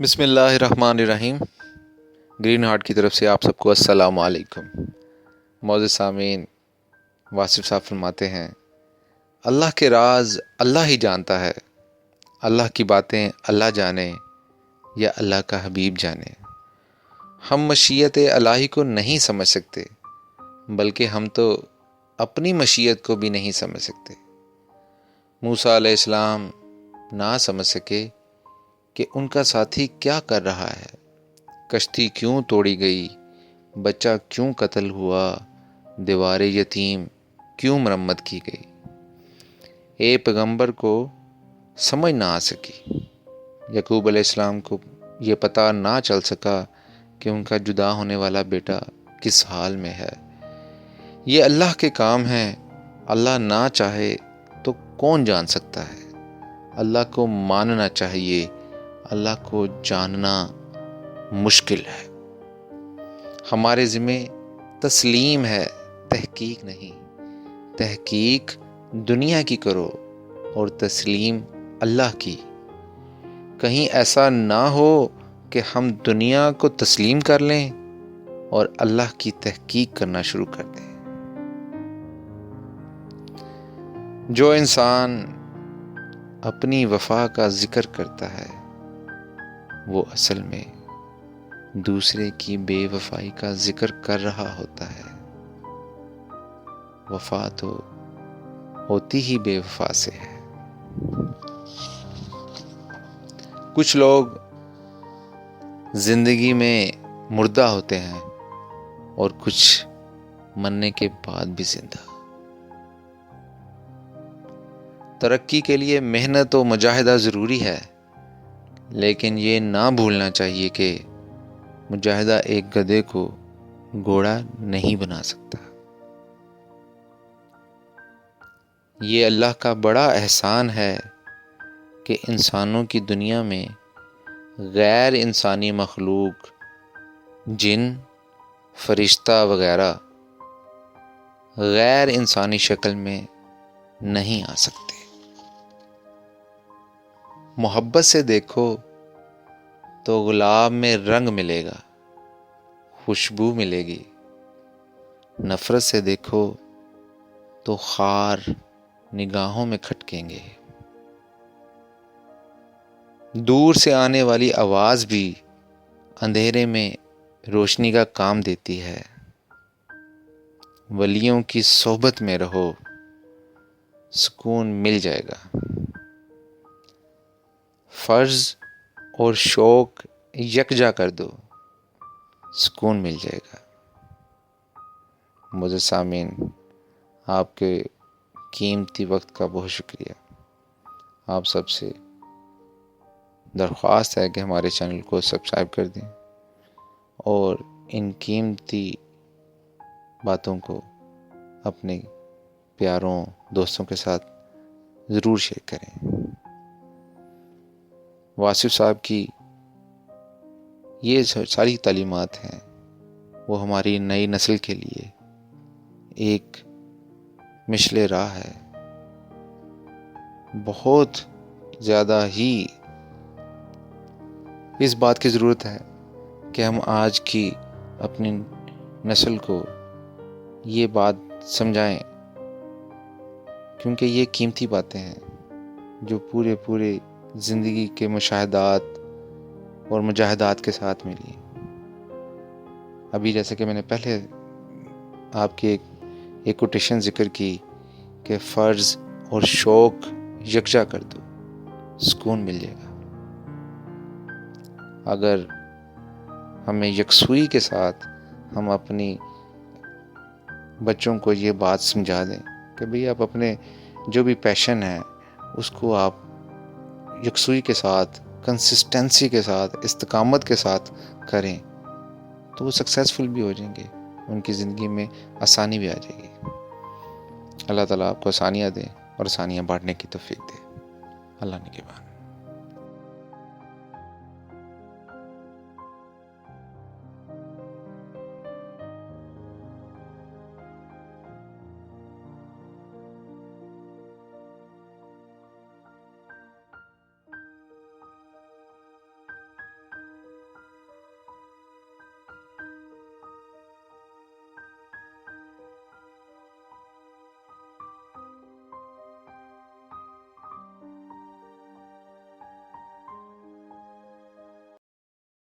بسم اللہ الرحمن الرحیم۔ گرین ہارٹ کی طرف سے آپ سب کو السلام علیکم۔ معزز سامعین، واصف صاحب فرماتے ہیں اللہ کے راز اللہ ہی جانتا ہے، اللہ کی باتیں اللہ جانے یا اللہ کا حبیب جانے۔ ہم مشیت الہی کو نہیں سمجھ سکتے، بلکہ ہم تو اپنی مشیت کو بھی نہیں سمجھ سکتے۔ موسیٰ علیہ السلام نہ سمجھ سکے کہ ان کا ساتھی کیا کر رہا ہے، کشتی کیوں توڑی گئی، بچہ کیوں قتل ہوا، دیوار یتیم کیوں مرمت کی گئی۔ ایک پیغمبر کو سمجھ نہ آ سکی، یعقوب علیہ السلام کو یہ پتہ نہ چل سکا کہ ان کا جدا ہونے والا بیٹا کس حال میں ہے۔ یہ اللہ کے کام ہیں، اللہ نہ چاہے تو کون جان سکتا ہے۔ اللہ کو ماننا چاہیے، اللہ کو جاننا مشکل ہے۔ ہمارے ذمہ تسلیم ہے، تحقیق نہیں۔ تحقیق دنیا کی کرو اور تسلیم اللہ کی۔ کہیں ایسا نہ ہو کہ ہم دنیا کو تسلیم کر لیں اور اللہ کی تحقیق کرنا شروع کر دیں۔ جو انسان اپنی وفا کا ذکر کرتا ہے، وہ اصل میں دوسرے کی بے وفائی کا ذکر کر رہا ہوتا ہے۔ وفا تو ہوتی ہی بے وفا سے ہے۔ کچھ لوگ زندگی میں مردہ ہوتے ہیں اور کچھ مرنے کے بعد بھی زندہ۔ ترقی کے لیے محنت و مجاہدہ ضروری ہے، لیکن یہ نہ بھولنا چاہیے کہ مجاہدہ ایک گدھے کو گھوڑا نہیں بنا سکتا۔ یہ اللہ کا بڑا احسان ہے کہ انسانوں کی دنیا میں غیر انسانی مخلوق، جن، فرشتہ وغیرہ غیر انسانی شکل میں نہیں آ سکتے۔ محبت سے دیکھو تو گلاب میں رنگ ملے گا، خوشبو ملے گی۔ نفرت سے دیکھو تو خار نگاہوں میں کھٹکیں گے۔ دور سے آنے والی آواز بھی اندھیرے میں روشنی کا کام دیتی ہے۔ ولیوں کی صحبت میں رہو، سکون مل جائے گا۔ فرض اور شوق یکجا کر دو، سکون مل جائے گا۔ معزز سامعین، آپ کے قیمتی وقت کا بہت شکریہ۔ آپ سب سے درخواست ہے کہ ہمارے چینل کو سبسکرائب کر دیں اور ان قیمتی باتوں کو اپنے پیاروں دوستوں کے ساتھ ضرور شیئر کریں۔ واصف صاحب کی یہ ساری تعلیمات ہیں، وہ ہماری نئی نسل کے لیے ایک مشعل راہ ہے۔ بہت زیادہ ہی اس بات کی ضرورت ہے کہ ہم آج کی اپنی نسل کو یہ بات سمجھائیں، کیونکہ یہ قیمتی باتیں ہیں جو پورے زندگی کے مشاہدات اور مجاہدات کے ساتھ ملی۔ ابھی جیسے کہ میں نے پہلے آپ کی ایک کوٹیشن ذکر کی کہ فرض اور شوق یکجا کر دو، سکون مل جائے گا۔ اگر ہمیں یکسوئی کے ساتھ ہم اپنی بچوں کو یہ بات سمجھا دیں کہ بھئی آپ اپنے جو بھی پیشن ہے اس کو آپ یکسوئی کے ساتھ، کنسسٹنسی کے ساتھ، استقامت کے ساتھ کریں، تو وہ سکسیسفل بھی ہو جائیں گے، ان کی زندگی میں آسانی بھی آ جائے گی۔ اللہ تعالیٰ آپ کو آسانیاں دیں اور آسانیاں بانٹنے کی توفیق دے۔ اللہ نگہبان۔